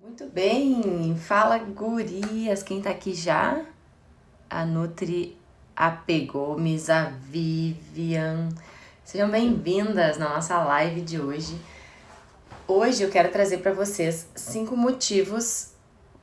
Muito bem, fala gurias, quem tá aqui já? A Nutri, a Pegomes, a Vivian. Sejam bem-vindas na nossa live de hoje. Hoje eu quero trazer para vocês 5 motivos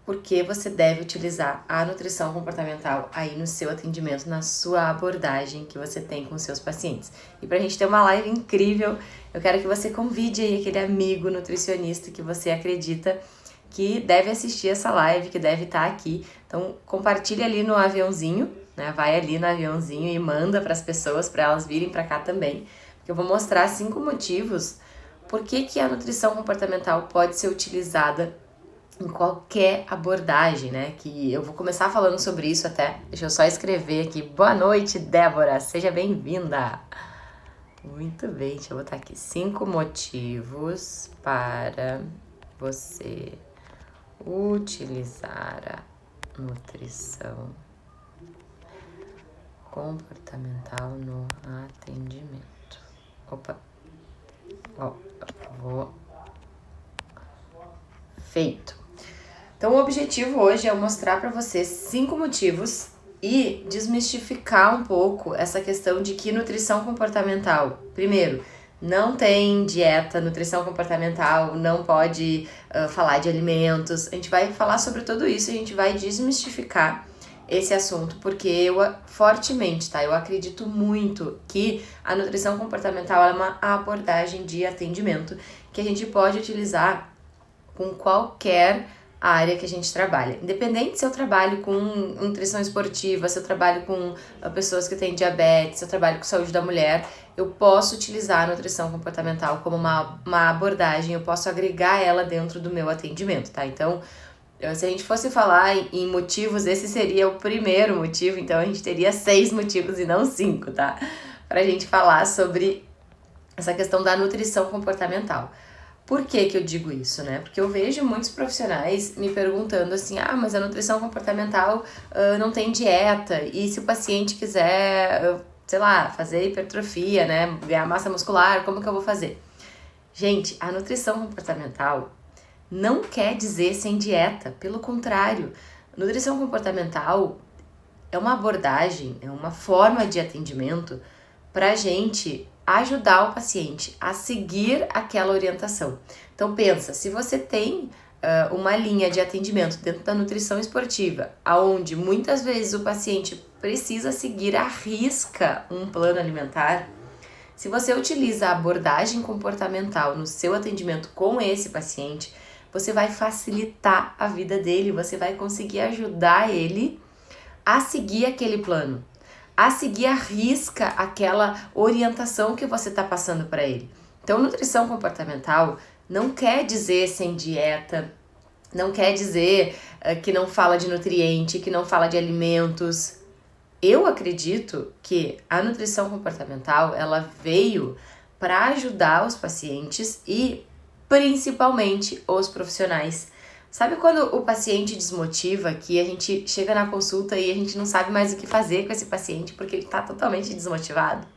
por que você deve utilizar a nutrição comportamental aí no seu atendimento, na sua abordagem que você tem com seus pacientes. E pra gente ter uma live incrível, eu quero que você convide aí aquele amigo nutricionista que você acredita que deve assistir essa live, que deve estar aqui. Então, compartilha ali no aviãozinho, né? Vai ali no aviãozinho e manda para as pessoas, para elas virem para cá também. Porque eu vou mostrar 5 motivos por que a nutrição comportamental pode ser utilizada em qualquer abordagem, né? Que eu vou começar falando sobre isso até. Deixa eu só escrever aqui. Boa noite, Débora. Seja bem-vinda. Muito bem, deixa eu botar aqui 5 motivos para você utilizar a nutrição comportamental no atendimento. Opa, ó, vou. Feito. Então, o objetivo hoje é mostrar para vocês 5 motivos e desmistificar um pouco essa questão de que nutrição comportamental, primeiro, não tem dieta, nutrição comportamental, não pode falar de alimentos. A gente vai falar sobre tudo isso, a gente vai desmistificar esse assunto, porque eu fortemente, tá? Eu acredito muito que a nutrição comportamental é uma abordagem de atendimento que a gente pode utilizar com qualquer área que a gente trabalha. Independente se eu trabalho com nutrição esportiva, se eu trabalho com pessoas que têm diabetes, se eu trabalho com saúde da mulher, eu posso utilizar a nutrição comportamental como uma abordagem, eu posso agregar ela dentro do meu atendimento, tá? Então, se a gente fosse falar em motivos, esse seria o primeiro motivo, então a gente teria 6 motivos e não 5, tá? Pra gente falar sobre essa questão da nutrição comportamental. Por que eu digo isso, né? Porque eu vejo muitos profissionais me perguntando assim, mas a nutrição comportamental não tem dieta, e se o paciente quiser, sei lá, fazer hipertrofia, né, ganhar massa muscular, como que eu vou fazer? Gente, a nutrição comportamental não quer dizer sem dieta, pelo contrário, nutrição comportamental é uma abordagem, é uma forma de atendimento para a gente ajudar o paciente a seguir aquela orientação. Então pensa, se você tem uma linha de atendimento dentro da nutrição esportiva, aonde muitas vezes o paciente precisa seguir à risca um plano alimentar, se você utiliza a abordagem comportamental no seu atendimento com esse paciente, você vai facilitar a vida dele, você vai conseguir ajudar ele a seguir aquele plano, a seguir à risca aquela orientação que você está passando para ele. Então, nutrição comportamental não quer dizer sem dieta, não quer dizer que não fala de nutriente, que não fala de alimentos. Eu acredito que a nutrição comportamental, ela veio para ajudar os pacientes e principalmente os profissionais. Sabe quando o paciente desmotiva, que a gente chega na consulta e a gente não sabe mais o que fazer com esse paciente porque ele está totalmente desmotivado?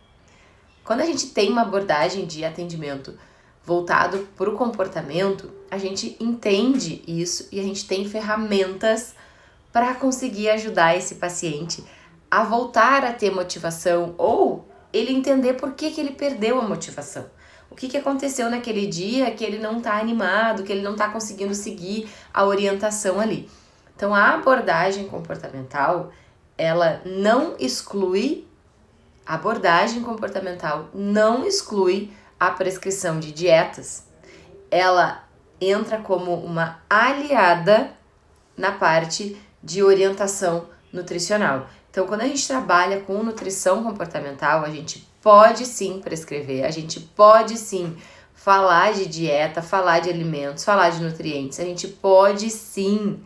Quando a gente tem uma abordagem de atendimento voltado para o comportamento, a gente entende isso e a gente tem ferramentas para conseguir ajudar esse paciente a voltar a ter motivação ou ele entender por que ele perdeu a motivação. O que aconteceu naquele dia que ele não está animado, que ele não está conseguindo seguir a orientação ali. Então, a abordagem comportamental, ela não exclui, a abordagem comportamental não exclui a prescrição de dietas. Ela entra como uma aliada na parte de orientação nutricional. Então, quando a gente trabalha com nutrição comportamental, a gente pode sim prescrever, a gente pode sim falar de dieta, falar de alimentos, falar de nutrientes, a gente pode sim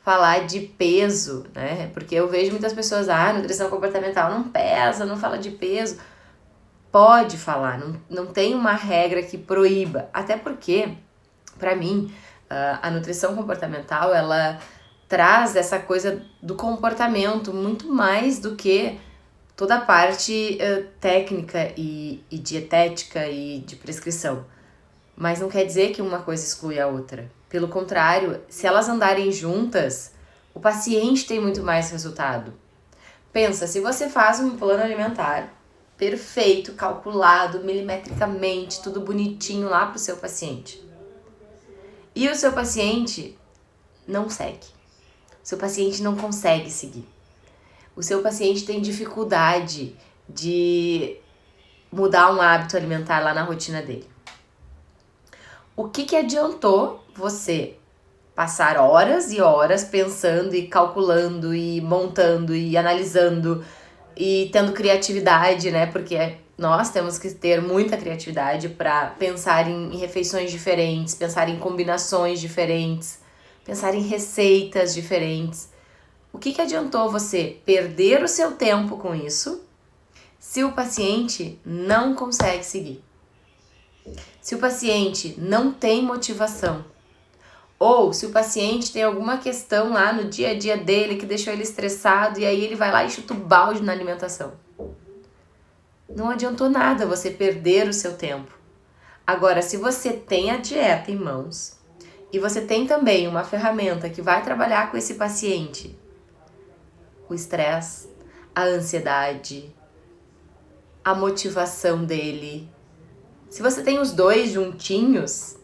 falar de peso, né? Porque eu vejo muitas pessoas, nutrição comportamental não pesa, não fala de peso. Pode falar, não tem uma regra que proíba, até porque, para mim, a nutrição comportamental, ela traz essa coisa do comportamento muito mais do que toda a parte técnica e dietética e de prescrição. Mas não quer dizer que uma coisa exclui a outra. Pelo contrário, se elas andarem juntas, o paciente tem muito mais resultado. Pensa, se você faz um plano alimentar perfeito, calculado, milimetricamente, tudo bonitinho lá para o seu paciente, e o seu paciente não segue, o seu paciente não consegue seguir, o seu paciente tem dificuldade de mudar um hábito alimentar lá na rotina dele. O que adiantou você passar horas e horas pensando e calculando e montando e analisando e tendo criatividade, né? Porque nós temos que ter muita criatividade para pensar em refeições diferentes, pensar em combinações diferentes, pensar em receitas diferentes. O que adiantou você perder o seu tempo com isso se o paciente não consegue seguir? Se o paciente não tem motivação, ou se o paciente tem alguma questão lá no dia a dia dele que deixou ele estressado e aí ele vai lá e chuta o balde na alimentação. Não adiantou nada você perder o seu tempo. Agora, se você tem a dieta em mãos e você tem também uma ferramenta que vai trabalhar com esse paciente, o estresse, a ansiedade, a motivação dele, se você tem os dois juntinhos,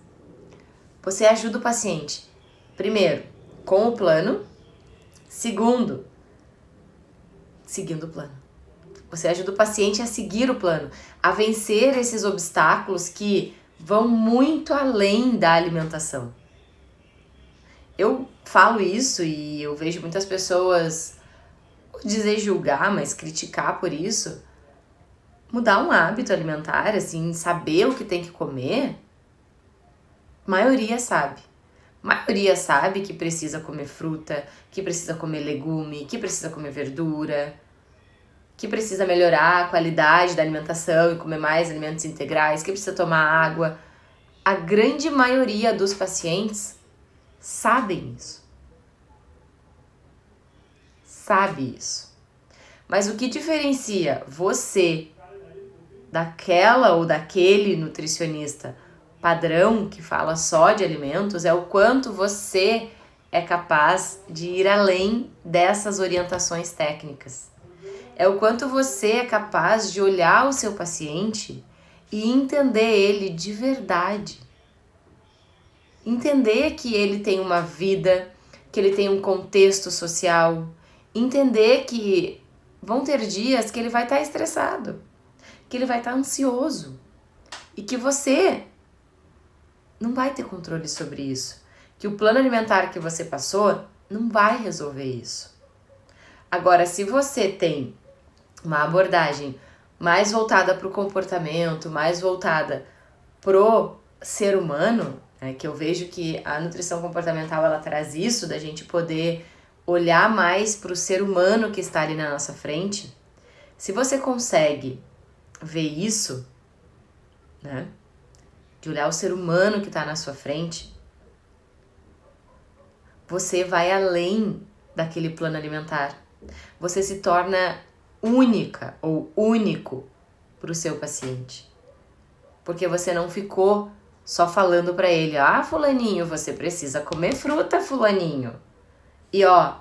você ajuda o paciente, primeiro, com o plano, segundo, seguindo o plano. Você ajuda o paciente a seguir o plano, a vencer esses obstáculos que vão muito além da alimentação. Eu falo isso e eu vejo muitas pessoas, não vou dizer julgar, mas criticar por isso. Mudar um hábito alimentar, assim, saber o que tem que comer, maioria sabe. Maioria sabe que precisa comer fruta, que precisa comer legume, que precisa comer verdura, que precisa melhorar a qualidade da alimentação e comer mais alimentos integrais, que precisa tomar água. A grande maioria dos pacientes sabem isso. Sabe isso. Mas o que diferencia você daquela ou daquele nutricionista padrão que fala só de alimentos é o quanto você é capaz de ir além dessas orientações técnicas. É o quanto você é capaz de olhar o seu paciente e entender ele de verdade. Entender que ele tem uma vida, que ele tem um contexto social. Entender que vão ter dias que ele vai estar estressado, que ele vai estar ansioso e que você não vai ter controle sobre isso, que o plano alimentar que você passou não vai resolver isso. Agora, se você tem uma abordagem mais voltada para o comportamento, mais voltada pro ser humano, né, que eu vejo que a nutrição comportamental ela traz isso, da gente poder olhar mais para o ser humano que está ali na nossa frente. Se você consegue ver isso, né? De olhar o ser humano que está na sua frente, você vai além daquele plano alimentar. Você se torna única ou único para o seu paciente. Porque você não ficou só falando para ele, ah, fulaninho, você precisa comer fruta, fulaninho. E ó,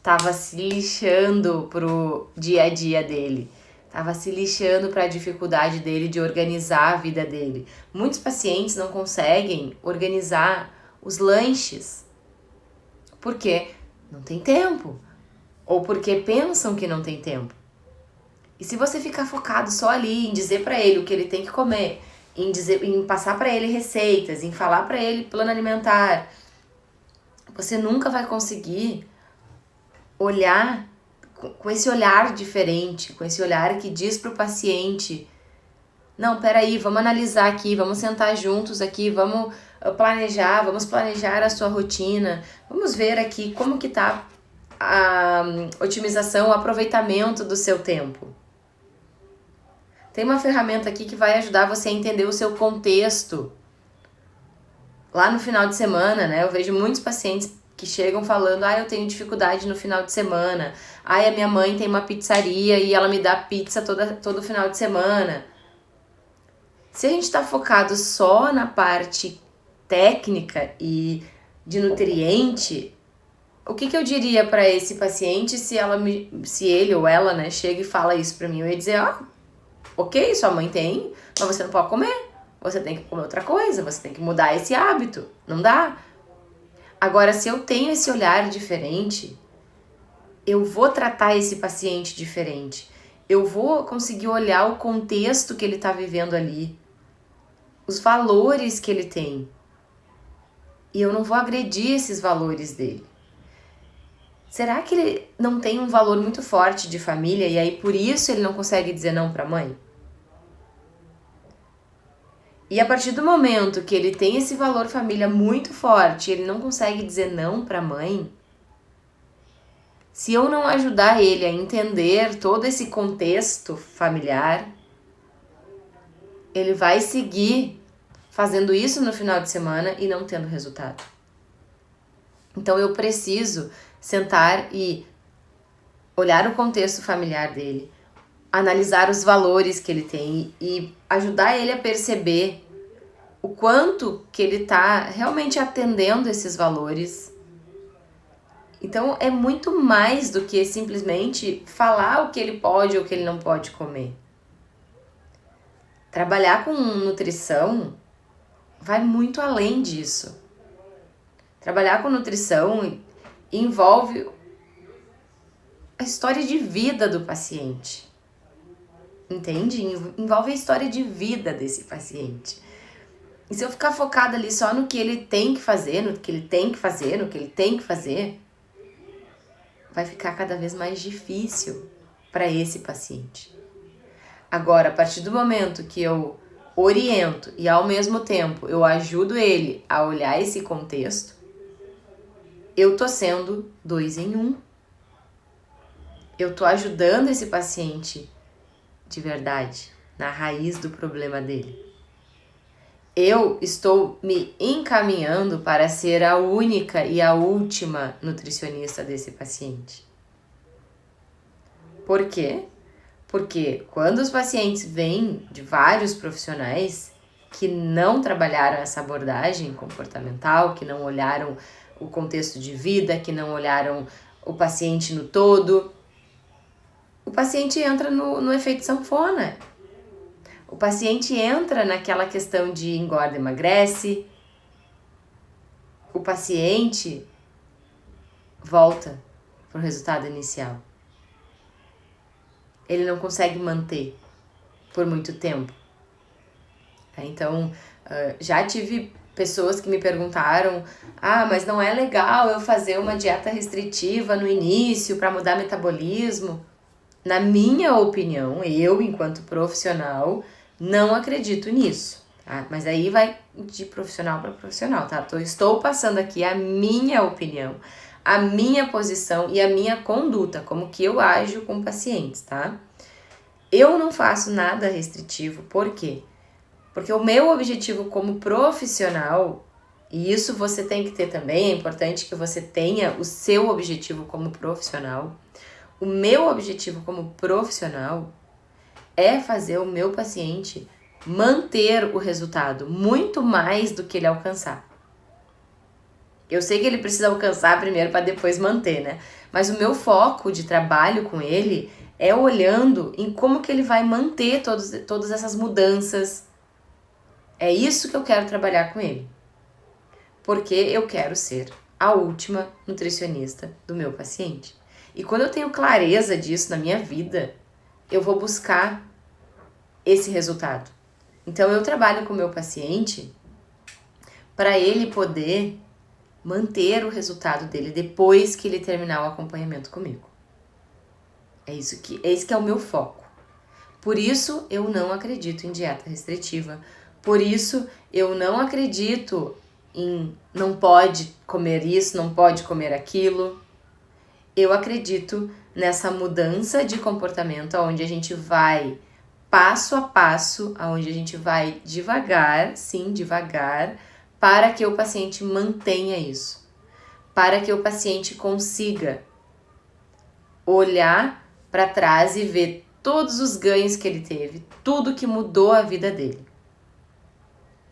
tava se lixando pro dia a dia dele. Tava se lixando para a dificuldade dele de organizar a vida dele. Muitos pacientes não conseguem organizar os lanches porque não tem tempo ou porque pensam que não tem tempo. E se você ficar focado só ali em dizer para ele o que ele tem que comer, em passar para ele receitas, em falar para ele plano alimentar, você nunca vai conseguir olhar com esse olhar diferente, com esse olhar que diz para o paciente, não, peraí, vamos analisar aqui, vamos sentar juntos aqui, vamos planejar a sua rotina, vamos ver aqui como que tá a otimização, o aproveitamento do seu tempo. Tem uma ferramenta aqui que vai ajudar você a entender o seu contexto. Lá no final de semana, né, eu vejo muitos pacientes que chegam falando, eu tenho dificuldade no final de semana, a minha mãe tem uma pizzaria e ela me dá pizza todo final de semana. Se a gente está focado só na parte técnica e de nutriente, o que eu diria para esse paciente se ele ou ela, né, chega e fala isso para mim? Eu ia dizer, ok, sua mãe tem, mas você não pode comer. Você tem que comer outra coisa, você tem que mudar esse hábito. Não dá. Agora, se eu tenho esse olhar diferente, eu vou tratar esse paciente diferente. Eu vou conseguir olhar o contexto que ele está vivendo ali, os valores que ele tem. E eu não vou agredir esses valores dele. Será que ele não tem um valor muito forte de família e aí por isso ele não consegue dizer não para a mãe? E a partir do momento que ele tem esse valor família muito forte, ele não consegue dizer não para a mãe, se eu não ajudar ele a entender todo esse contexto familiar, ele vai seguir fazendo isso no final de semana e não tendo resultado. Então eu preciso sentar e olhar o contexto familiar dele, analisar os valores que ele tem e ajudar ele a perceber o quanto que ele está realmente atendendo esses valores. Então é muito mais do que simplesmente falar o que ele pode ou o que ele não pode comer. Trabalhar com nutrição vai muito além disso. Trabalhar com nutrição envolve a história de vida do paciente. Entende? Envolve a história de vida desse paciente. E se eu ficar focada ali só no que ele tem que fazer, no que ele tem que fazer, no que ele tem que fazer, vai ficar cada vez mais difícil para esse paciente. Agora, a partir do momento que eu oriento e ao mesmo tempo eu ajudo ele a olhar esse contexto, eu tô sendo 2 em 1. Eu tô ajudando esse paciente de verdade, na raiz do problema dele. Eu estou me encaminhando para ser a única e a última nutricionista desse paciente. Por quê? Porque quando os pacientes vêm de vários profissionais que não trabalharam essa abordagem comportamental, que não olharam o contexto de vida, que não olharam o paciente no todo, o paciente entra no efeito sanfona. O paciente entra naquela questão de engorda e emagrece. O paciente volta para o resultado inicial. Ele não consegue manter por muito tempo. Então, já tive pessoas que me perguntaram: mas não é legal eu fazer uma dieta restritiva no início para mudar metabolismo? Na minha opinião, eu, enquanto profissional, não acredito nisso, tá? Mas aí vai de profissional para profissional, tá? Estou passando aqui a minha opinião, a minha posição e a minha conduta, como que eu ajo com pacientes, tá? Eu não faço nada restritivo, por quê? Porque o meu objetivo como profissional, e isso você tem que ter também, é importante que você tenha o seu objetivo como profissional. O meu objetivo como profissional é fazer o meu paciente manter o resultado muito mais do que ele alcançar. Eu sei que ele precisa alcançar primeiro para depois manter, né? Mas o meu foco de trabalho com ele é olhando em como que ele vai manter todas essas mudanças. É isso que eu quero trabalhar com ele. Porque eu quero ser a última nutricionista do meu paciente. E quando eu tenho clareza disso na minha vida, eu vou buscar esse resultado. Então eu trabalho com o meu paciente para ele poder manter o resultado dele depois que ele terminar o acompanhamento comigo. Esse que é o meu foco. Por isso eu não acredito em dieta restritiva. Por isso eu não acredito em não pode comer isso, não pode comer aquilo. Eu acredito nessa mudança de comportamento onde a gente vai passo a passo, onde a gente vai devagar, sim, devagar, para que o paciente mantenha isso. Para que o paciente consiga olhar para trás e ver todos os ganhos que ele teve, tudo que mudou a vida dele.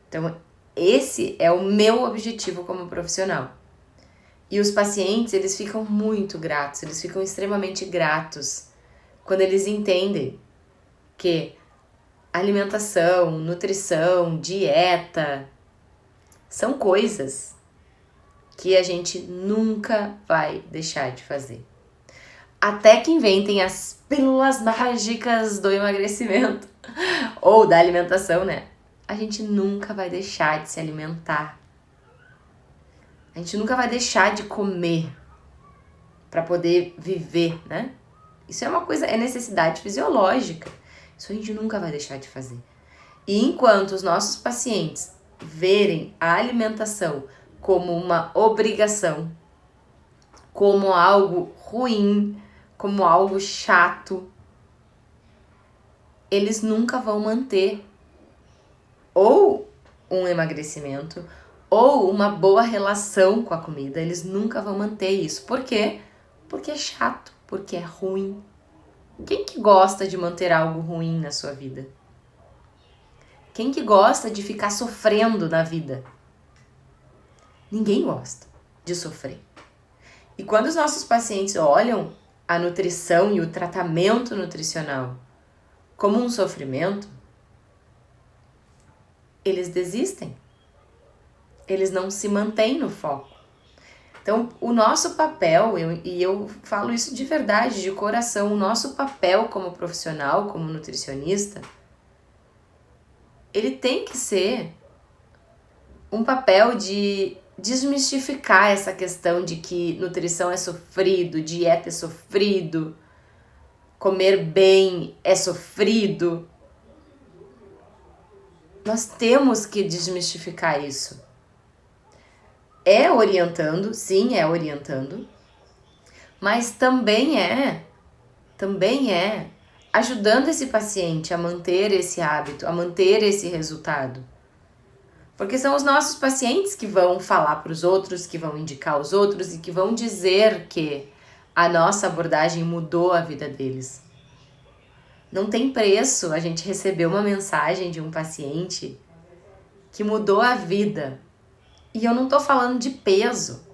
Então, Esse é o meu objetivo como profissional. E os pacientes, eles ficam muito gratos, eles ficam extremamente gratos quando eles entendem que alimentação, nutrição, dieta são coisas que a gente nunca vai deixar de fazer. Até que inventem as pílulas mágicas do emagrecimento ou da alimentação, né? A gente nunca vai deixar de se alimentar. A gente nunca vai deixar de comer para poder viver, né? Isso é uma coisa, é necessidade fisiológica. Isso a gente nunca vai deixar de fazer. E enquanto os nossos pacientes verem a alimentação como uma obrigação, como algo ruim, como algo chato, eles nunca vão manter ou um emagrecimento ou uma boa relação com a comida. Eles nunca vão manter isso. Por quê? Porque é chato, porque é ruim. Quem que gosta de manter algo ruim na sua vida? Quem que gosta de ficar sofrendo na vida? Ninguém gosta de sofrer. E quando os nossos pacientes olham a nutrição e o tratamento nutricional como um sofrimento, eles desistem. Eles não se mantêm no foco. Então, o nosso papel, eu falo isso de verdade, de coração, o nosso papel como profissional, como nutricionista, ele tem que ser um papel de desmistificar essa questão de que nutrição é sofrido, dieta é sofrido, comer bem é sofrido. Nós temos que desmistificar isso. É orientando, sim, é orientando, mas também é ajudando esse paciente a manter esse hábito, a manter esse resultado. Porque são os nossos pacientes que vão falar para os outros, que vão indicar os outros e que vão dizer que a nossa abordagem mudou a vida deles. Não tem preço a gente receber uma mensagem de um paciente que mudou a vida. E eu não tô falando de peso.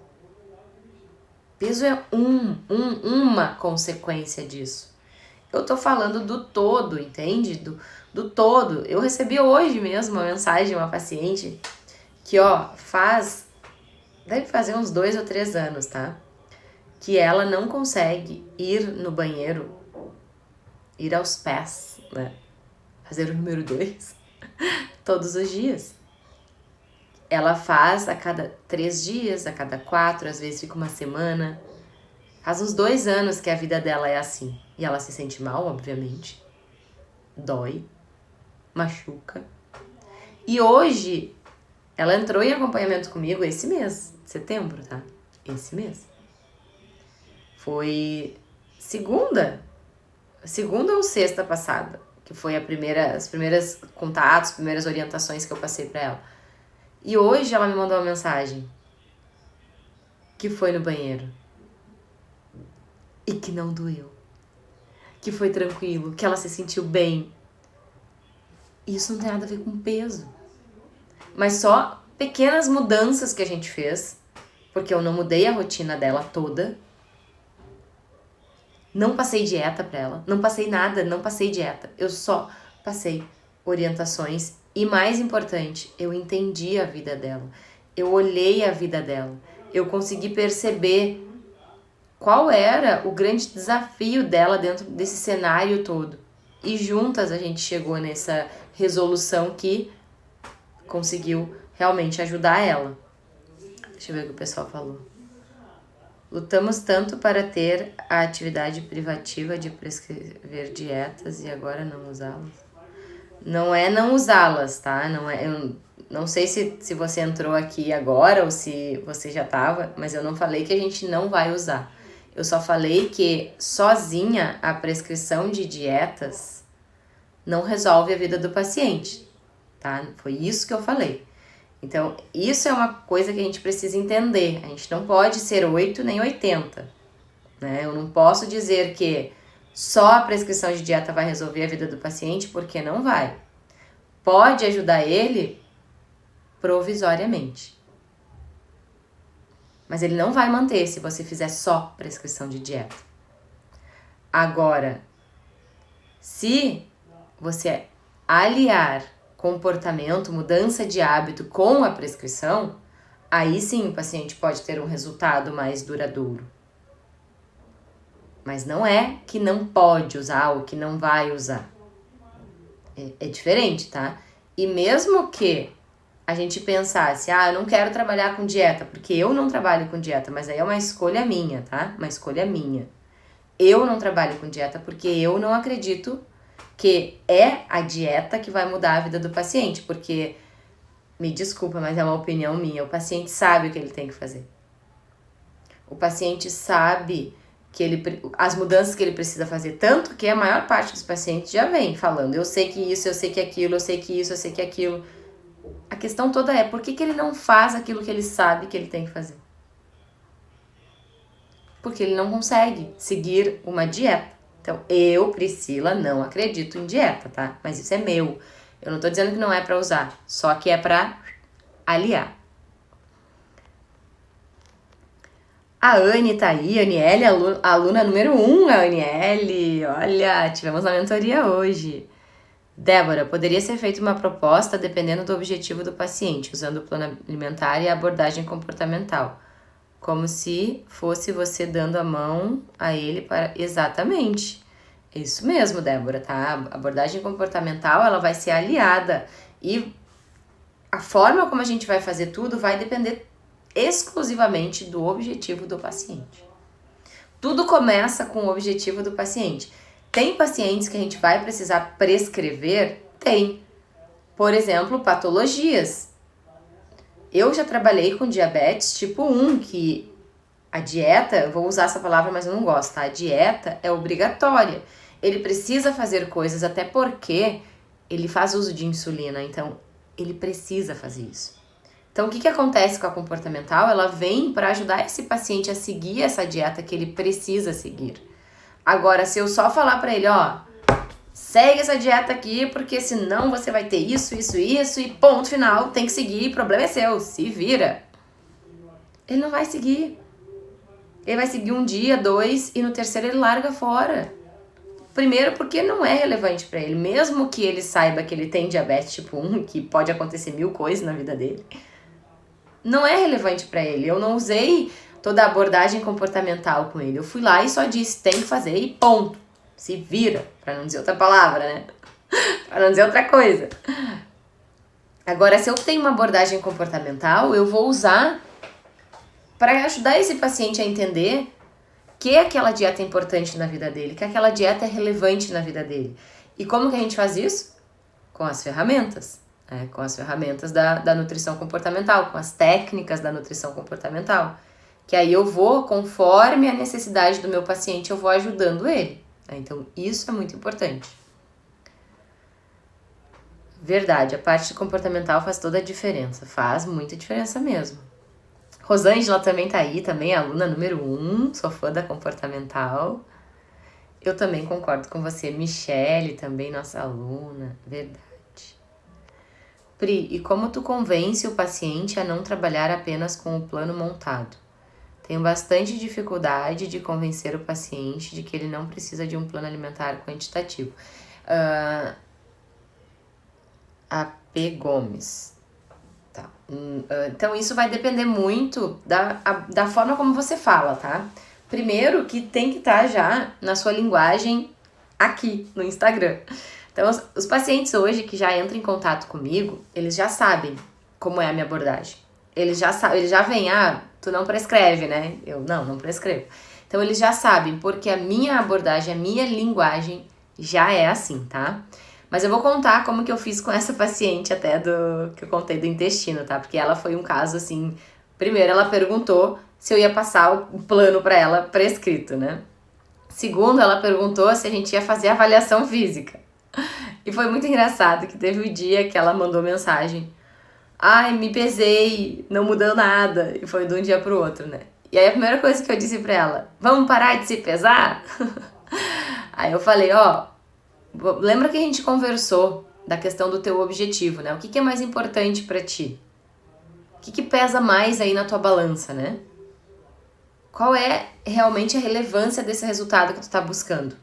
Peso é uma consequência disso. Eu tô falando do todo, entende? Do todo. Eu recebi hoje mesmo uma mensagem de uma paciente que, deve fazer uns 2 ou 3 anos, tá? Que ela não consegue ir no banheiro, ir aos pés, né? Fazer o número 2 todos os dias. Ela faz a cada 3 dias, a cada 4, às vezes fica uma semana. Faz uns 2 anos que a vida dela é assim. E ela se sente mal, obviamente. Dói. Machuca. E hoje, ela entrou em acompanhamento comigo esse mês, setembro, tá? Esse mês. Foi segunda ou sexta passada, que foi as primeiras contatos, primeiras orientações que eu passei pra ela. E hoje ela me mandou uma mensagem que foi no banheiro e que não doeu, que foi tranquilo, que ela se sentiu bem. Isso não tem nada a ver com peso, mas só pequenas mudanças que a gente fez, porque eu não mudei a rotina dela toda, não passei dieta pra ela, não passei nada, não passei dieta, eu só passei orientações. E mais importante, eu entendi a vida dela, eu olhei a vida dela, eu consegui perceber qual era o grande desafio dela dentro desse cenário todo. E juntas a gente chegou nessa resolução que conseguiu realmente ajudar ela. Deixa eu ver o que o pessoal falou. Lutamos tanto para ter a atividade privativa de prescrever dietas e agora não usá-las. Não é não usá-las, tá? Eu não sei se você entrou aqui agora ou se você já estava, mas eu não falei que a gente não vai usar. Eu só falei que sozinha a prescrição de dietas não resolve a vida do paciente, tá? Foi isso que eu falei. Então, isso é uma coisa que a gente precisa entender. A gente não pode ser 8 nem 80, né? Eu não posso dizer que só a prescrição de dieta vai resolver a vida do paciente, porque não vai. Pode ajudar ele provisoriamente. Mas ele não vai manter se você fizer só prescrição de dieta. Agora, se você aliar comportamento, mudança de hábito com a prescrição, aí sim o paciente pode ter um resultado mais duradouro. Mas não é que não pode usar ou que não vai usar. É diferente, tá? E mesmo que a gente pensasse, eu não quero trabalhar com dieta, porque eu não trabalho com dieta, mas aí é uma escolha minha, tá? Uma escolha minha. Eu não trabalho com dieta porque eu não acredito que é a dieta que vai mudar a vida do paciente, porque, me desculpa, mas é uma opinião minha, o paciente sabe o que ele tem que fazer. O paciente sabe que as mudanças que ele precisa fazer, tanto que a maior parte dos pacientes já vem falando, eu sei que isso, eu sei que aquilo, eu sei que isso, eu sei que aquilo. A questão toda é, por que ele não faz aquilo que ele sabe que ele tem que fazer? Porque ele não consegue seguir uma dieta. Então, eu, Priscila, não acredito em dieta, tá? Mas isso é meu. Eu não tô dizendo que não é pra usar, só que é pra aliar. A Anne tá aí, a Aniele, aluna número 1, a Aniele. Olha, tivemos uma mentoria hoje. Débora, poderia ser feita uma proposta dependendo do objetivo do paciente, usando o plano alimentar e a abordagem comportamental. Como se fosse você dando a mão a ele para... Exatamente. É isso mesmo, Débora, tá? A abordagem comportamental, ela vai ser aliada. E a forma como a gente vai fazer tudo vai depender exclusivamente do objetivo do paciente. Tudo começa com o objetivo do paciente. Tem pacientes que a gente vai precisar prescrever? Tem. Por exemplo, patologias. Eu já trabalhei com diabetes tipo 1, que a dieta, eu vou usar essa palavra, mas eu não gosto, tá? A dieta é obrigatória. Ele precisa fazer coisas, até porque ele faz uso de insulina, então ele precisa fazer isso. Então, o que acontece com a comportamental? Ela vem para ajudar esse paciente a seguir essa dieta que ele precisa seguir. Agora, se eu só falar para ele, segue essa dieta aqui, porque senão você vai ter isso, isso, isso, e ponto final, tem que seguir, problema é seu, se vira. Ele não vai seguir. Ele vai seguir 1 dia, 2, e no terceiro ele larga fora. Primeiro porque não é relevante para ele, mesmo que ele saiba que ele tem diabetes tipo 1, que pode acontecer 1000 coisas na vida dele. Não é relevante para ele. Eu não usei toda a abordagem comportamental com ele. Eu fui lá e só disse, tem que fazer e ponto. Se vira, para não dizer outra palavra, né? Para não dizer outra coisa. Agora, se eu tenho uma abordagem comportamental, eu vou usar para ajudar esse paciente a entender que aquela dieta é importante na vida dele, que aquela dieta é relevante na vida dele. E como que a gente faz isso? Com as ferramentas. Com as ferramentas da nutrição comportamental, com as técnicas da nutrição comportamental. Que aí eu vou, conforme a necessidade do meu paciente, eu vou ajudando ele. Então, isso é muito importante. Verdade, a parte comportamental faz toda a diferença. Faz muita diferença mesmo. Rosângela também tá aí, também aluna número 1, sou fã da comportamental. Eu também concordo com você. Michele também, nossa aluna, verdade. Pri, e como tu convence o paciente a não trabalhar apenas com o plano montado? Tenho bastante dificuldade de convencer o paciente de que ele não precisa de um plano alimentar quantitativo. A P. Gomes. Tá. Então, isso vai depender muito da forma como você fala, tá? Primeiro, que tem que estar já na sua linguagem aqui no Instagram. Então, os pacientes hoje que já entram em contato comigo, eles já sabem como é a minha abordagem. Eles já sabem, eles já vêm, tu não prescreve, né? Eu, não prescrevo. Então, eles já sabem, porque a minha abordagem, a minha linguagem já é assim, tá? Mas eu vou contar como que eu fiz com essa paciente até que eu contei do intestino, tá? Porque ela foi um caso assim... Primeiro, ela perguntou se eu ia passar o plano pra ela prescrito, né? Segundo, ela perguntou se a gente ia fazer avaliação física. E foi muito engraçado que teve um dia que ela mandou mensagem. Me pesei, não mudou nada. E foi de um dia pro outro, né? E aí a primeira coisa que eu disse pra ela, vamos parar de se pesar? Aí eu falei, lembra que a gente conversou da questão do teu objetivo, né? O que é mais importante pra ti? que pesa mais aí na tua balança, né? Qual é realmente a relevância desse resultado que tu tá buscando?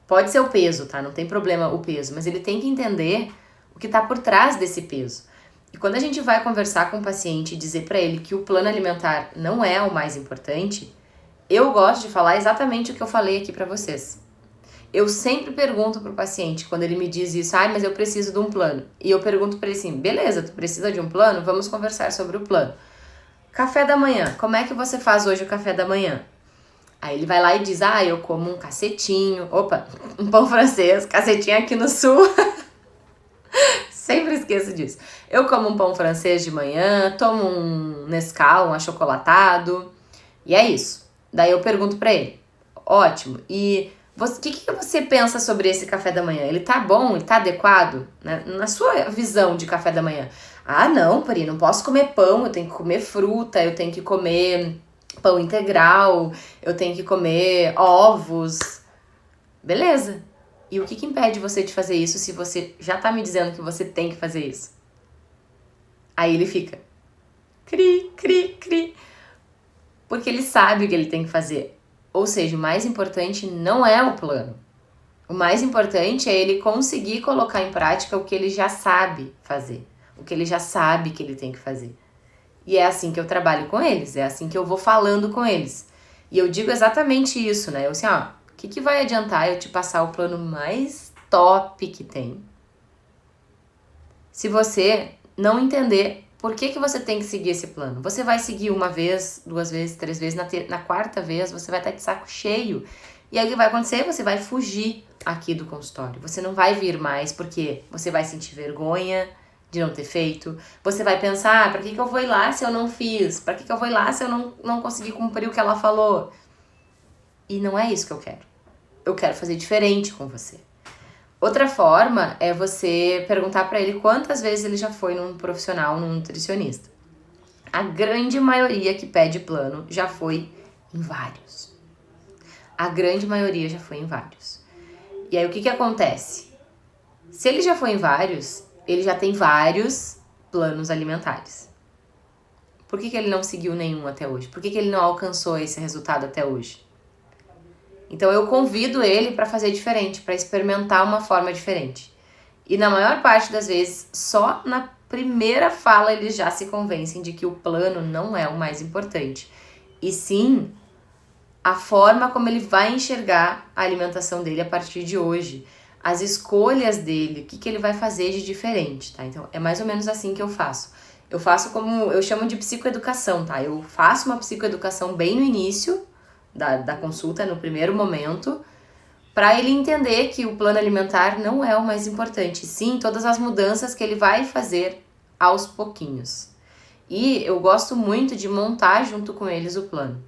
Pode ser o peso, tá? Não tem problema o peso, mas ele tem que entender o que tá por trás desse peso. E quando a gente vai conversar com o paciente e dizer para ele que o plano alimentar não é o mais importante, eu gosto de falar exatamente o que eu falei aqui para vocês. Eu sempre pergunto pro paciente, quando ele me diz isso, mas eu preciso de um plano. E eu pergunto para ele assim, beleza, tu precisa de um plano? Vamos conversar sobre o plano. Café da manhã, como é que você faz hoje o café da manhã? Aí ele vai lá e diz, eu como um cacetinho, um pão francês, cacetinho aqui no sul. Sempre esqueço disso. Eu como um pão francês de manhã, tomo um Nescau, um achocolatado, e é isso. Daí eu pergunto pra ele, ótimo, e o que você pensa sobre esse café da manhã? Ele tá bom? Ele tá adequado? Né? Na sua visão de café da manhã. Não, Pari, não posso comer pão, eu tenho que comer fruta, eu tenho que comer pão integral, eu tenho que comer ovos. Beleza. E o que impede você de fazer isso se você já tá me dizendo que você tem que fazer isso? Aí ele fica cri, cri, cri. Porque ele sabe o que ele tem que fazer. Ou seja, o mais importante não é o plano. O mais importante é ele conseguir colocar em prática o que ele já sabe fazer. O que ele já sabe que ele tem que fazer. E é assim que eu trabalho com eles. É assim que eu vou falando com eles. E eu digo exatamente isso, né? Eu assim, o que vai adiantar eu te passar o plano mais top que tem? Se você não entender por que você tem que seguir esse plano. Você vai seguir uma vez, 2 vezes, 3 vezes, na 4ª vez você vai estar de saco cheio. E aí o que vai acontecer? Você vai fugir aqui do consultório. Você não vai vir mais porque você vai sentir vergonha de não ter feito. Você vai pensar, pra que eu vou ir lá se eu não fiz? Pra que eu vou ir lá se eu não consegui cumprir o que ela falou? E não é isso que eu quero. Eu quero fazer diferente com você. Outra forma é você perguntar pra ele quantas vezes ele já foi num profissional, num nutricionista. A grande maioria que pede plano já foi em vários. A grande maioria já foi em vários. E aí o que acontece? Se ele já foi em vários, ele já tem vários planos alimentares. Por que ele não seguiu nenhum até hoje? Por que ele não alcançou esse resultado até hoje? Então eu convido ele para fazer diferente, para experimentar uma forma diferente. E na maior parte das vezes, só na primeira fala eles já se convencem de que o plano não é o mais importante. E sim, a forma como ele vai enxergar a alimentação dele a partir de hoje. As escolhas dele, o que ele vai fazer de diferente, tá? Então é mais ou menos assim que eu faço. Eu faço como eu chamo de psicoeducação, tá? Eu faço uma psicoeducação bem no início da consulta, no primeiro momento, para ele entender que o plano alimentar não é o mais importante, sim todas as mudanças que ele vai fazer aos pouquinhos. E eu gosto muito de montar junto com eles o plano.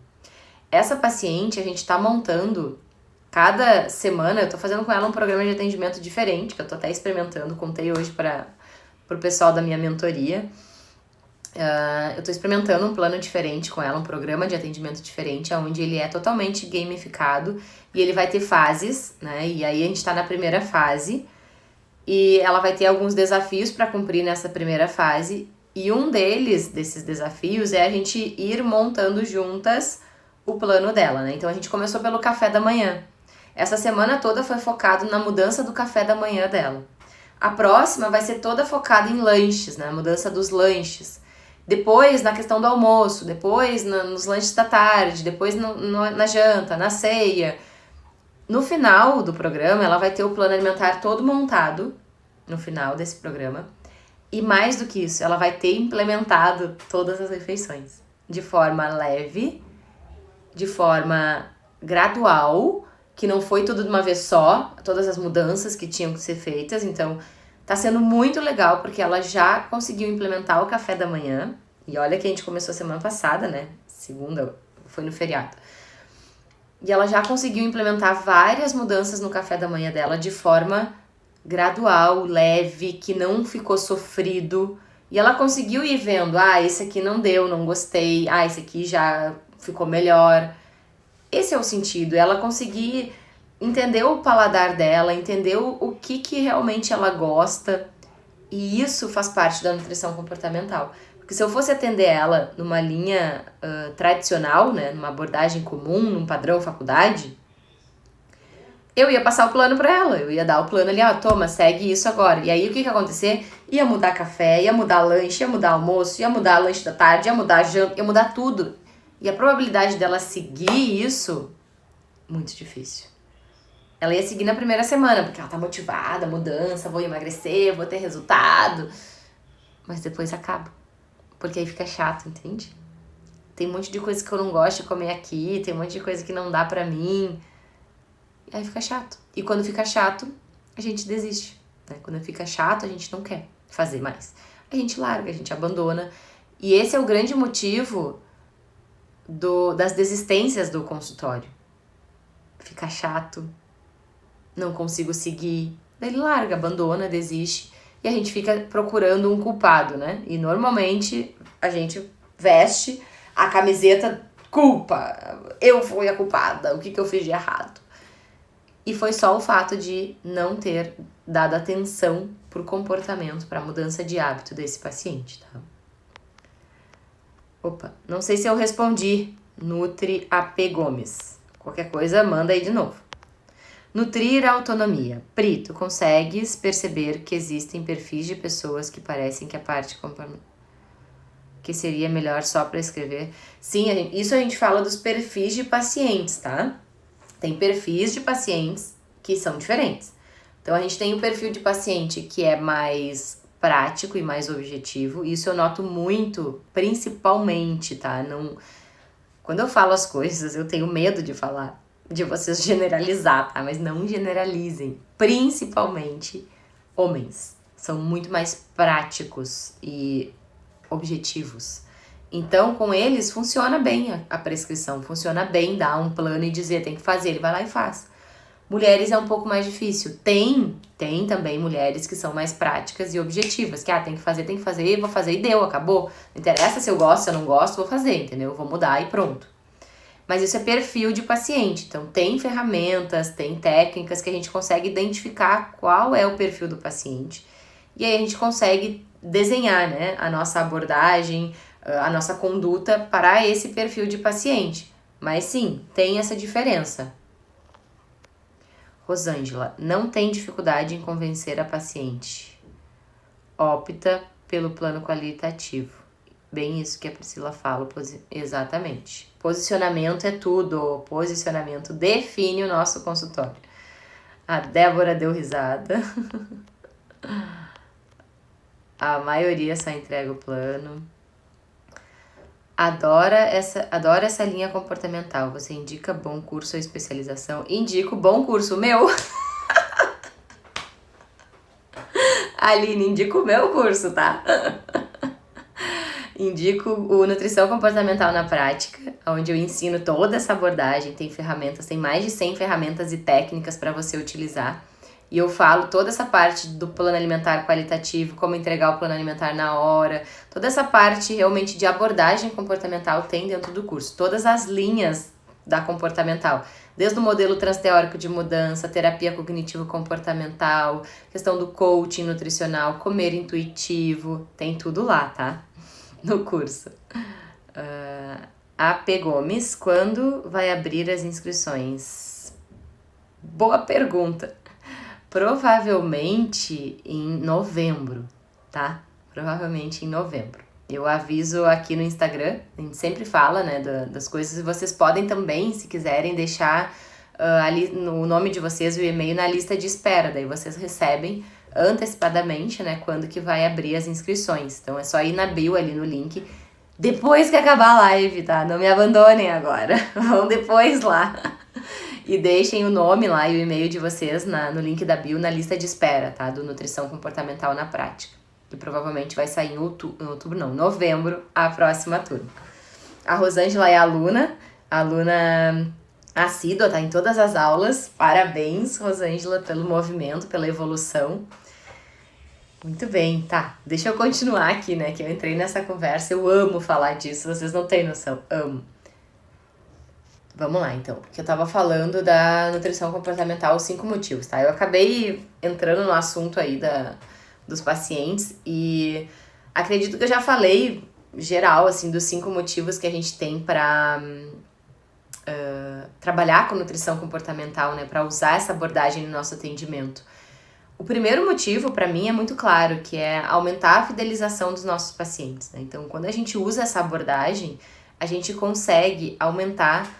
Essa paciente, a gente tá montando, cada semana, eu tô fazendo com ela um programa de atendimento diferente, que eu tô até experimentando, contei hoje pro pessoal da minha mentoria. Eu tô experimentando um plano diferente com ela, um programa de atendimento diferente, onde ele é totalmente gamificado e ele vai ter fases, né? E aí a gente tá na primeira fase e ela vai ter alguns desafios para cumprir nessa primeira fase e um desses desafios é a gente ir montando juntas o plano dela, né? Então a gente começou pelo café da manhã. Essa semana toda foi focado na mudança do café da manhã dela. A próxima vai ser toda focada em lanches, né? A mudança dos lanches. Depois na questão do almoço, depois nos lanches da tarde, depois na janta, na ceia. No final do programa, ela vai ter o plano alimentar todo montado, no final desse programa. E mais do que isso, ela vai ter implementado todas as refeições. De forma leve, de forma gradual, que não foi tudo de uma vez só, todas as mudanças que tinham que ser feitas. Então, tá sendo muito legal, porque ela já conseguiu implementar o café da manhã. E olha que a gente começou semana passada, né? Segunda, foi no feriado. E ela já conseguiu implementar várias mudanças no café da manhã dela de forma gradual, leve, que não ficou sofrido. E ela conseguiu ir vendo, esse aqui não deu, não gostei, esse aqui já ficou melhor. Esse é o sentido, ela conseguir entender o paladar dela, entender o que realmente ela gosta. E isso faz parte da nutrição comportamental. Porque se eu fosse atender ela numa linha tradicional, né, numa abordagem comum, num padrão faculdade, eu ia passar o plano pra ela, eu ia dar o plano ali, toma, segue isso agora. E aí o que ia acontecer? Ia mudar café, ia mudar lanche, ia mudar almoço, ia mudar lanche da tarde, ia mudar janta, ia mudar tudo. E a probabilidade dela seguir isso, muito difícil. Ela ia seguir na primeira semana, porque ela tá motivada, mudança, vou emagrecer, vou ter resultado. Mas depois acaba. Porque aí fica chato, entende? Tem um monte de coisa que eu não gosto de comer aqui, tem um monte de coisa que não dá pra mim. E aí fica chato. E quando fica chato, a gente desiste. Né? Quando fica chato, a gente não quer fazer mais. A gente larga, a gente abandona. E esse é o grande motivo das desistências do consultório. Fica chato, não consigo seguir. Daí ele larga, abandona, desiste. E a gente fica procurando um culpado, né? E normalmente a gente veste a camiseta culpa. Eu fui a culpada, o que eu fiz de errado? E foi só o fato de não ter dado atenção pro comportamento, pra mudança de hábito desse paciente, tá? Opa, não sei se eu respondi. Nutri AP Gomes. Qualquer coisa, manda aí de novo. Nutrir a autonomia. Pri, tu consegues perceber que existem perfis de pessoas que parecem que a parte que seria melhor só para escrever? Sim, isso a gente fala dos perfis de pacientes, tá? Tem perfis de pacientes que são diferentes. Então a gente tem o perfil de paciente que é mais prático e mais objetivo. Isso eu noto muito, principalmente, tá? Quando eu falo as coisas, eu tenho medo de falar, de vocês generalizar, tá? Mas não generalizem. Principalmente homens. São muito mais práticos e objetivos. Então, com eles, funciona bem a prescrição. Funciona bem dar um plano e dizer, tem que fazer. Ele vai lá e faz. Mulheres é um pouco mais difícil. Tem também mulheres que são mais práticas e objetivas. Que, tem que fazer, vou fazer e deu, acabou. Não interessa se eu gosto, se eu não gosto, vou fazer, entendeu? Vou mudar e pronto. Mas isso é perfil de paciente. Então, tem ferramentas, tem técnicas que a gente consegue identificar qual é o perfil do paciente. E aí a gente consegue desenhar, né, a nossa abordagem, a nossa conduta para esse perfil de paciente. Mas sim, tem essa diferença. Rosângela, não tem dificuldade em convencer a paciente. Opta pelo plano qualitativo. Bem isso que a Priscila fala, exatamente. Posicionamento é tudo. Posicionamento define o nosso consultório. A Débora deu risada. A maioria só entrega o plano. Adoro essa linha comportamental. Você indica bom curso ou especialização? Indico bom curso meu. Aline, indico o meu curso, tá? Indico o Nutrição Comportamental na Prática, onde eu ensino toda essa abordagem. Tem ferramentas, tem mais de 100 ferramentas e técnicas para você utilizar. E eu falo toda essa parte do plano alimentar qualitativo, como entregar o plano alimentar na hora. Toda essa parte realmente de abordagem comportamental tem dentro do curso. Todas as linhas da comportamental. Desde o modelo transteórico de mudança, terapia cognitivo-comportamental, questão do coaching nutricional, comer intuitivo. Tem tudo lá, tá? No curso. AP Gomes, quando vai abrir as inscrições? Boa pergunta. Provavelmente em novembro, tá? Provavelmente em novembro. Eu aviso aqui no Instagram, a gente sempre fala, né, das coisas, e vocês podem também, se quiserem, deixar ali o nome de vocês e o e-mail na lista de espera, daí vocês recebem antecipadamente, né, quando que vai abrir as inscrições. Então é só ir na bio ali no link, depois que acabar a live, tá? Não me abandonem agora, vão depois lá. E deixem o nome lá e o e-mail de vocês no link da bio, na lista de espera, tá? Do Nutrição Comportamental na Prática. Que provavelmente vai sair em novembro, a próxima turma. A Rosângela é aluna assídua, tá? Em todas as aulas. Parabéns, Rosângela, pelo movimento, pela evolução. Muito bem, tá. Deixa eu continuar aqui, né? Que eu entrei nessa conversa, eu amo falar disso, vocês não têm noção, amo. Vamos lá, então, que eu tava falando da nutrição comportamental, os 5 motivos, tá? Eu acabei entrando no assunto aí dos pacientes e acredito que eu já falei geral, assim, dos 5 motivos que a gente tem para trabalhar com nutrição comportamental, né, para usar essa abordagem no nosso atendimento. O primeiro motivo, para mim, é muito claro, que é aumentar a fidelização dos nossos pacientes, né? Então, quando a gente usa essa abordagem, a gente consegue aumentar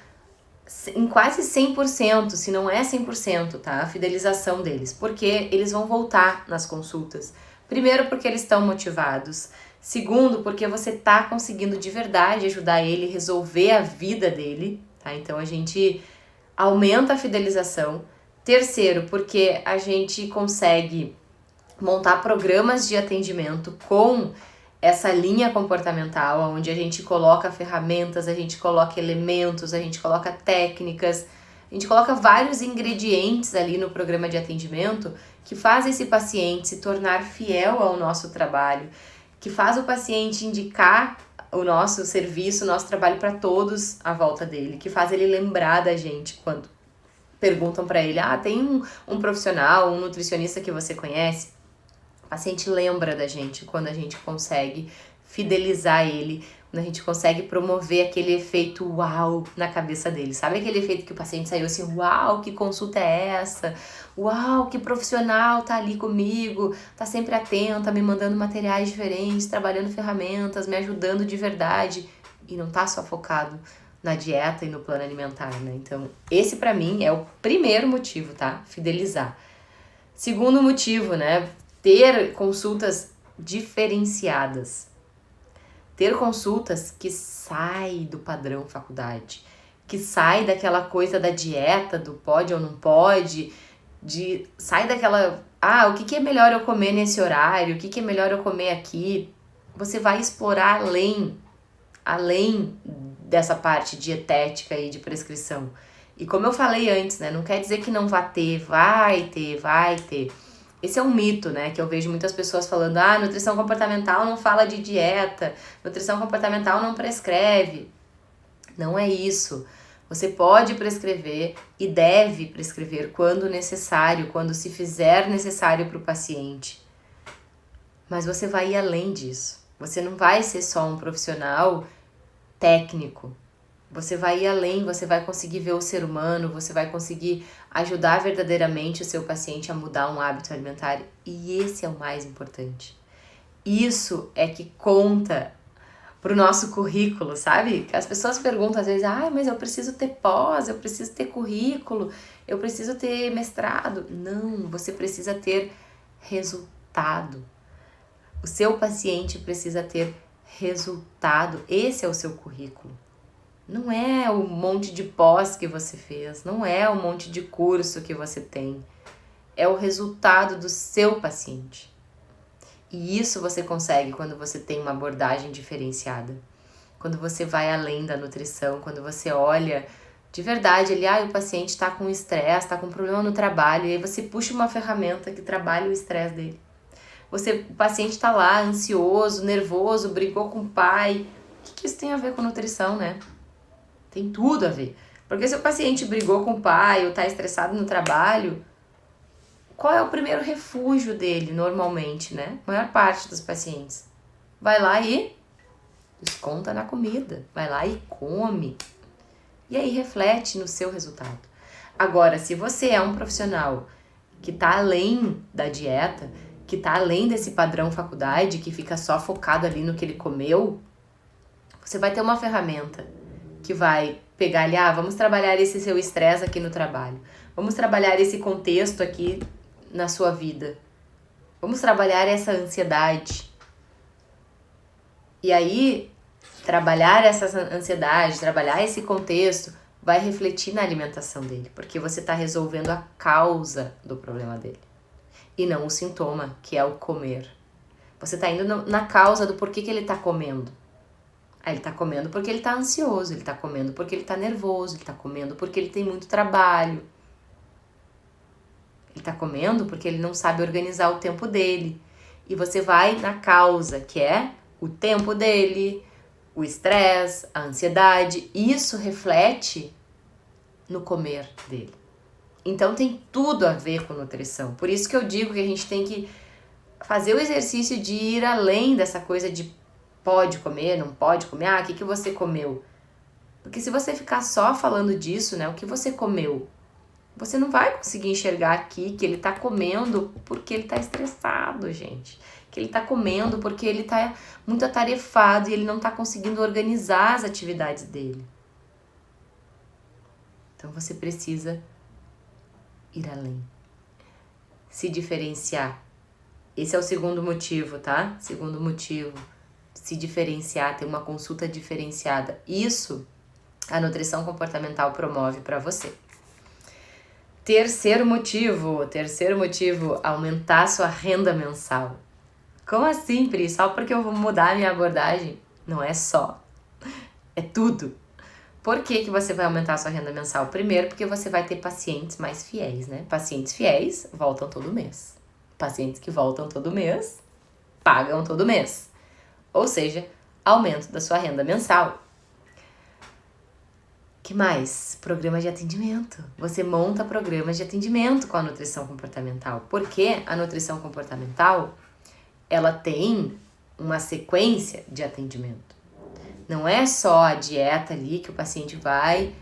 em quase 100%, se não é 100%, tá? A fidelização deles, porque eles vão voltar nas consultas. Primeiro, porque eles estão motivados. Segundo, porque você tá conseguindo de verdade ajudar ele a resolver a vida dele, tá? Então, a gente aumenta a fidelização. Terceiro, porque a gente consegue montar programas de atendimento com essa linha comportamental, onde a gente coloca ferramentas, a gente coloca elementos, a gente coloca técnicas, a gente coloca vários ingredientes ali no programa de atendimento que faz esse paciente se tornar fiel ao nosso trabalho, que faz o paciente indicar o nosso serviço, o nosso trabalho para todos à volta dele, que faz ele lembrar da gente quando perguntam para ele, tem um profissional, um nutricionista que você conhece? O paciente lembra da gente quando a gente consegue fidelizar ele, quando a gente consegue promover aquele efeito uau na cabeça dele. Sabe aquele efeito que o paciente saiu assim, uau, que consulta é essa? Uau, que profissional tá ali comigo, tá sempre atenta, me mandando materiais diferentes, trabalhando ferramentas, me ajudando de verdade. E não tá só focado na dieta e no plano alimentar, né? Então, esse pra mim é o primeiro motivo, tá? Fidelizar. Segundo motivo, né? Ter consultas diferenciadas. Ter consultas que saem do padrão faculdade, que sai daquela coisa da dieta, do pode ou não pode, sai daquela, o que é melhor eu comer nesse horário, o que é melhor eu comer aqui. Você vai explorar além dessa parte dietética e de prescrição. E como eu falei antes, né, não quer dizer que não vai ter. Esse é um mito, né, que eu vejo muitas pessoas falando, nutrição comportamental não fala de dieta, nutrição comportamental não prescreve. Não é isso. Você pode prescrever e deve prescrever quando necessário, quando se fizer necessário para o paciente. Mas você vai ir além disso. Você não vai ser só um profissional técnico. Você vai ir além, você vai conseguir ver o ser humano, você vai conseguir ajudar verdadeiramente o seu paciente a mudar um hábito alimentar. E esse é o mais importante. Isso é que conta pro nosso currículo, sabe? As pessoas perguntam às vezes, mas eu preciso ter pós, eu preciso ter currículo, eu preciso ter mestrado. Não, você precisa ter resultado. O seu paciente precisa ter resultado. Esse é o seu currículo. Não é o monte de pós que você fez, não é o monte de curso que você tem. É o resultado do seu paciente. E isso você consegue quando você tem uma abordagem diferenciada. Quando você vai além da nutrição, quando você olha de verdade, o paciente está com estresse, está com problema no trabalho, e aí você puxa uma ferramenta que trabalha o estresse dele. O paciente está lá, ansioso, nervoso, brigou com o pai. O que isso tem a ver com nutrição, né? Tem tudo a ver. Porque se o paciente brigou com o pai ou está estressado no trabalho, qual é o primeiro refúgio dele, normalmente, né? A maior parte dos pacientes. Vai lá e desconta na comida. Vai lá e come. E aí reflete no seu resultado. Agora, se você é um profissional que está além da dieta, que está além desse padrão faculdade, que fica só focado ali no que ele comeu, você vai ter uma ferramenta que vai pegar ali, vamos trabalhar esse seu estresse aqui no trabalho. Vamos trabalhar esse contexto aqui na sua vida. Vamos trabalhar essa ansiedade. E aí, trabalhar essa ansiedade, trabalhar esse contexto, vai refletir na alimentação dele, porque você está resolvendo a causa do problema dele, e não o sintoma, que é o comer. Você está indo na causa do porquê que ele está comendo. Ele tá comendo porque ele tá ansioso, ele tá comendo porque ele tá nervoso, ele tá comendo porque ele tem muito trabalho. Ele tá comendo porque ele não sabe organizar o tempo dele. E você vai na causa, que é o tempo dele, o estresse, a ansiedade. Isso reflete no comer dele. Então tem tudo a ver com nutrição. Por isso que eu digo que a gente tem que fazer o exercício de ir além dessa coisa de pode comer, não pode comer, o que você comeu? Porque se você ficar só falando disso, né, o que você comeu, você não vai conseguir enxergar aqui que ele tá comendo porque ele tá estressado, gente. Que ele tá comendo porque ele tá muito atarefado e ele não tá conseguindo organizar as atividades dele. Então você precisa ir além. Se diferenciar. Esse é o segundo motivo, tá? Segundo motivo. Se diferenciar, ter uma consulta diferenciada. Isso a nutrição comportamental promove para você. Terceiro motivo, aumentar sua renda mensal. Como assim, Pri? Só porque eu vou mudar a minha abordagem? Não é só. É tudo. Por que você vai aumentar a sua renda mensal? Primeiro, porque você vai ter pacientes mais fiéis, né? Pacientes fiéis voltam todo mês. Pacientes que voltam todo mês, pagam todo mês. Ou seja, aumento da sua renda mensal. Que mais? Programa de atendimento. Você monta programas de atendimento com a nutrição comportamental. Porque a nutrição comportamental, ela tem uma sequência de atendimento. Não é só a dieta ali que o paciente vai,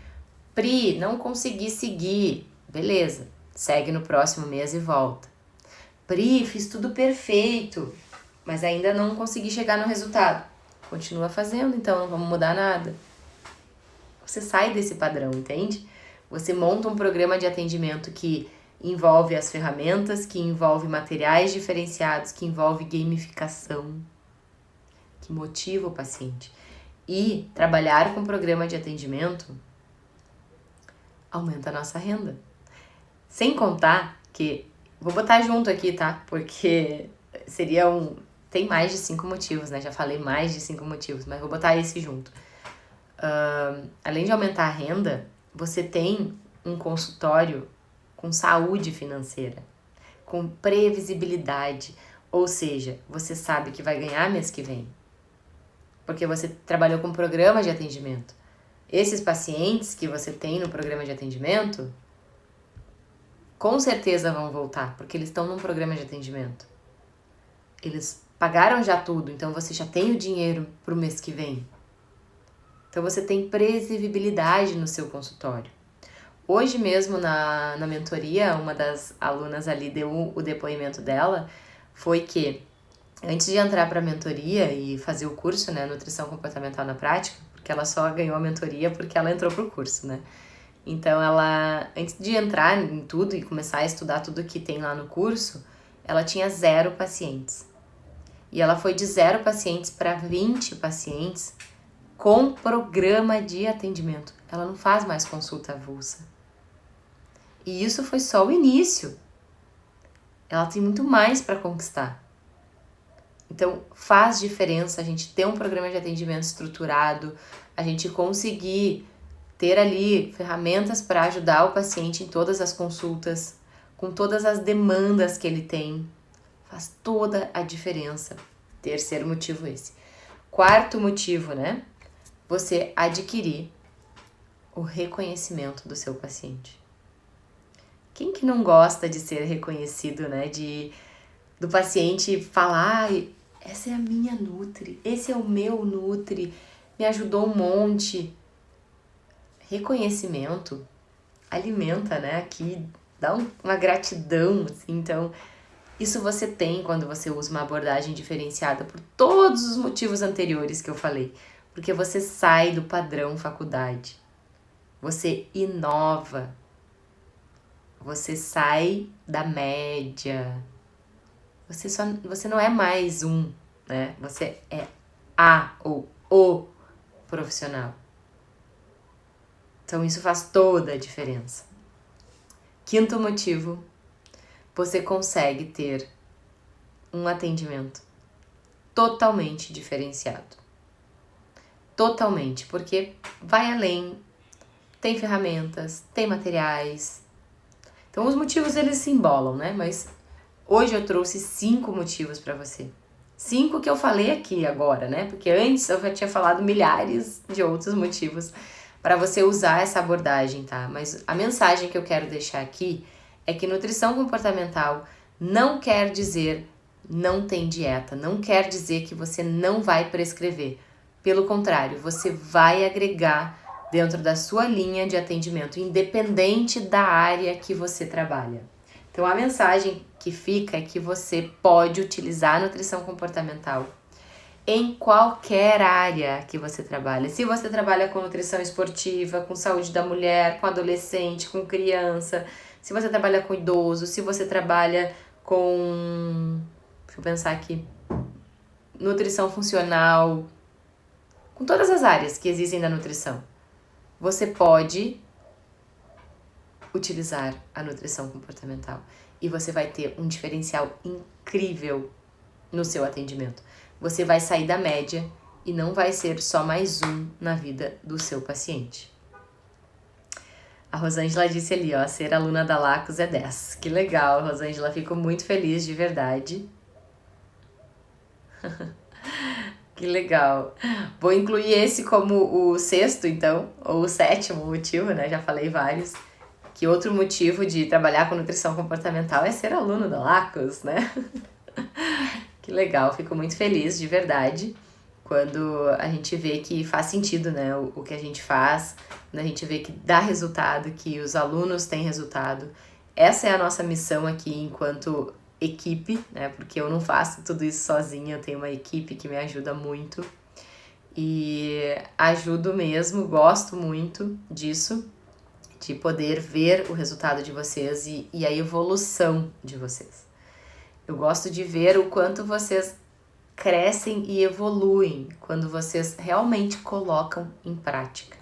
Pri, não consegui seguir. Beleza, segue no próximo mês e volta. Pri, fiz tudo perfeito, mas ainda não consegui chegar no resultado. Continua fazendo, então não vamos mudar nada. Você sai desse padrão, entende? Você monta um programa de atendimento que envolve as ferramentas, que envolve materiais diferenciados, que envolve gamificação, que motiva o paciente. E trabalhar com programa de atendimento aumenta a nossa renda. Sem contar que, vou botar junto aqui, tá? Porque tem mais de 5 motivos, né? Já falei mais de 5 motivos, mas vou botar esse junto. Além de aumentar a renda, você tem um consultório com saúde financeira, com previsibilidade, ou seja, você sabe que vai ganhar mês que vem, porque você trabalhou com programa de atendimento. Esses pacientes que você tem no programa de atendimento, com certeza vão voltar, porque eles estão num programa de atendimento. Eles pagaram já tudo, então você já tem o dinheiro para o mês que vem. Então você tem previsibilidade no seu consultório. Hoje mesmo na mentoria, uma das alunas ali deu o depoimento dela, foi que antes de entrar para a mentoria e fazer o curso, né, Nutrição Comportamental na Prática, porque ela só ganhou a mentoria porque ela entrou pro curso, né? Então ela, antes de entrar em tudo e começar a estudar tudo que tem lá no curso, ela tinha 0 pacientes. E ela foi de 0 pacientes para 20 pacientes com programa de atendimento. Ela não faz mais consulta avulsa. E isso foi só o início. Ela tem muito mais para conquistar. Então, faz diferença a gente ter um programa de atendimento estruturado, a gente conseguir ter ali ferramentas para ajudar o paciente em todas as consultas, com todas as demandas que ele tem. Faz toda a diferença. Terceiro motivo esse. Quarto motivo, né? Você adquirir o reconhecimento do seu paciente. Quem que não gosta de ser reconhecido, né? Do paciente falar, essa é a minha Nutri, esse é o meu Nutri, me ajudou um monte. Reconhecimento alimenta, né? Aqui dá uma gratidão, assim. Então, isso você tem quando você usa uma abordagem diferenciada por todos os motivos anteriores que eu falei. Porque você sai do padrão faculdade, você inova, você sai da média, você não é mais um, né? Você é a ou o profissional. Então isso faz toda a diferença. Quinto motivo, você consegue ter um atendimento totalmente diferenciado. Totalmente, porque vai além, tem ferramentas, tem materiais. Então os motivos eles se embolam, né? Mas hoje eu trouxe 5 motivos para você. 5 que eu falei aqui agora, né? Porque antes eu já tinha falado milhares de outros motivos para você usar essa abordagem, tá? Mas a mensagem que eu quero deixar aqui é que nutrição comportamental não quer dizer não tem dieta. Não quer dizer que você não vai prescrever. Pelo contrário, você vai agregar dentro da sua linha de atendimento, independente da área que você trabalha. Então, a mensagem que fica é que você pode utilizar a nutrição comportamental em qualquer área que você trabalha. Se você trabalha com nutrição esportiva, com saúde da mulher, com adolescente, com criança, se você trabalha com idoso, se você trabalha com, deixa eu pensar aqui, nutrição funcional, com todas as áreas que existem da nutrição, você pode utilizar a nutrição comportamental e você vai ter um diferencial incrível no seu atendimento. Você vai sair da média e não vai ser só mais um na vida do seu paciente. A Rosângela disse ali, ó, ser aluna da Lacos é 10. Que legal, Rosângela, fico muito feliz de verdade. Que legal. Vou incluir esse como o sexto, então, ou o sétimo motivo, né? Já falei vários. Que outro motivo de trabalhar com nutrição comportamental é ser aluno da Lacos, né? Que legal, fico muito feliz, de verdade, quando a gente vê que faz sentido, né? O que a gente faz, quando a gente vê que dá resultado, que os alunos têm resultado. Essa é a nossa missão aqui enquanto equipe, né? Porque eu não faço tudo isso sozinha, eu tenho uma equipe que me ajuda muito. E ajudo mesmo, gosto muito disso, de poder ver o resultado de vocês e a evolução de vocês. Eu gosto de ver o quanto vocês crescem e evoluem quando vocês realmente colocam em prática.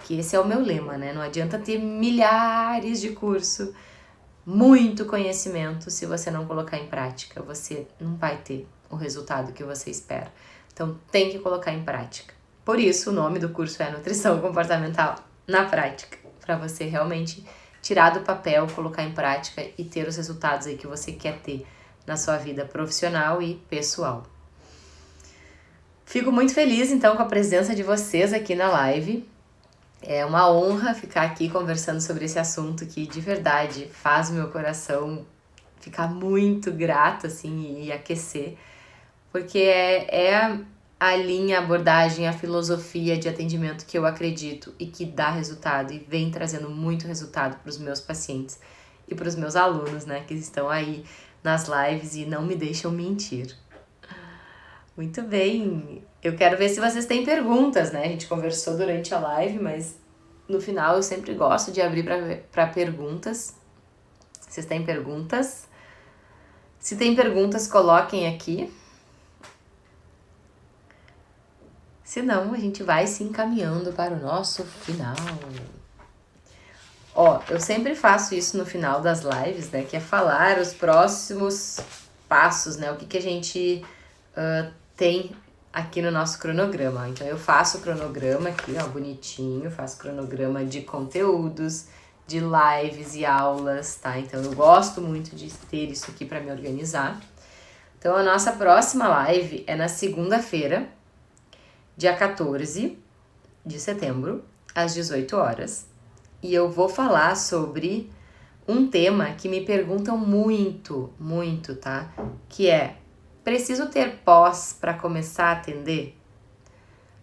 Que esse é o meu lema, né? Não adianta ter milhares de cursos, muito conhecimento, se você não colocar em prática. Você não vai ter o resultado que você espera. Então, tem que colocar em prática. Por isso, o nome do curso é Nutrição Comportamental na Prática, para você realmente tirar do papel, colocar em prática e ter os resultados aí que você quer ter na sua vida profissional e pessoal. Fico muito feliz, então, com a presença de vocês aqui na live. É uma honra ficar aqui conversando sobre esse assunto que, de verdade, faz o meu coração ficar muito grato, assim, e aquecer. Porque é a linha, a abordagem, a filosofia de atendimento que eu acredito e que dá resultado e vem trazendo muito resultado para os meus pacientes e para os meus alunos, né, que estão aí nas lives e não me deixam mentir. Muito bem, eu quero ver se vocês têm perguntas, né? A gente conversou durante a live, mas no final eu sempre gosto de abrir para perguntas. Vocês têm perguntas? Se tem perguntas, coloquem aqui. Se não, a gente vai se encaminhando para o nosso final. Ó, eu sempre faço isso no final das lives, né? Que é falar os próximos passos, né? O que a gente tem aqui no nosso cronograma. Então, eu faço o cronograma aqui, ó, bonitinho. Faço cronograma de conteúdos, de lives e aulas, tá? Então, eu gosto muito de ter isso aqui para me organizar. Então, a nossa próxima live é na segunda-feira, dia 14 de setembro, às 18 horas. E eu vou falar sobre um tema que me perguntam muito, tá? Que é, preciso ter pós para começar a atender?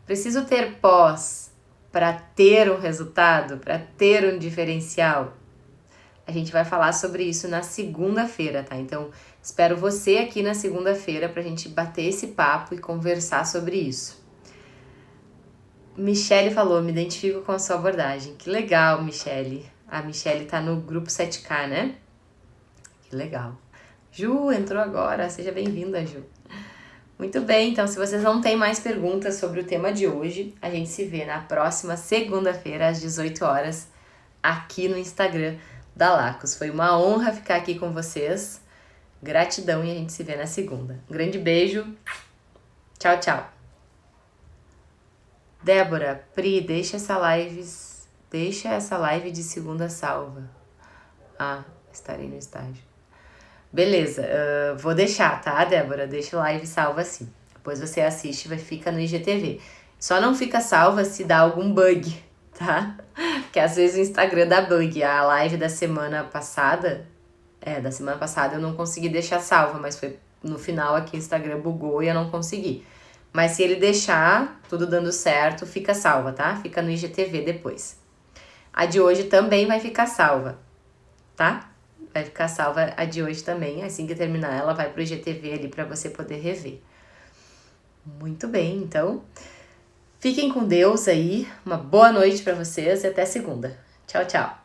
Preciso ter pós para ter um resultado, para ter um diferencial? A gente vai falar sobre isso na segunda-feira, tá? Então, espero você aqui na segunda-feira pra gente bater esse papo e conversar sobre isso. Michele falou, me identifico com a sua abordagem. Que legal, Michele. A Michele tá no grupo 7K, né? Que legal. Ju entrou agora, seja bem-vinda, Ju. Muito bem, então se vocês não têm mais perguntas sobre o tema de hoje, a gente se vê na próxima segunda-feira, às 18 horas, aqui no Instagram da Lacos. Foi uma honra ficar aqui com vocês. Gratidão e a gente se vê na segunda. Um grande beijo. Tchau, tchau. Débora, Pri, deixa essa live de segunda salva. Ah, estarei no estágio. Beleza, vou deixar, tá, Débora? Deixa a live salva assim. Depois você assiste e fica no IGTV. Só não fica salva se dá algum bug, tá? Que às vezes o Instagram dá bug. A live da semana passada eu não consegui deixar salva, mas foi no final aqui o Instagram bugou e eu não consegui. Mas se ele deixar tudo dando certo, fica salva, tá? Fica no IGTV depois. A de hoje também vai ficar salva, tá? Vai ficar salva a de hoje também. Assim que terminar, ela vai pro IGTV ali para você poder rever. Muito bem, então. Fiquem com Deus aí. Uma boa noite para vocês e até segunda. Tchau, tchau.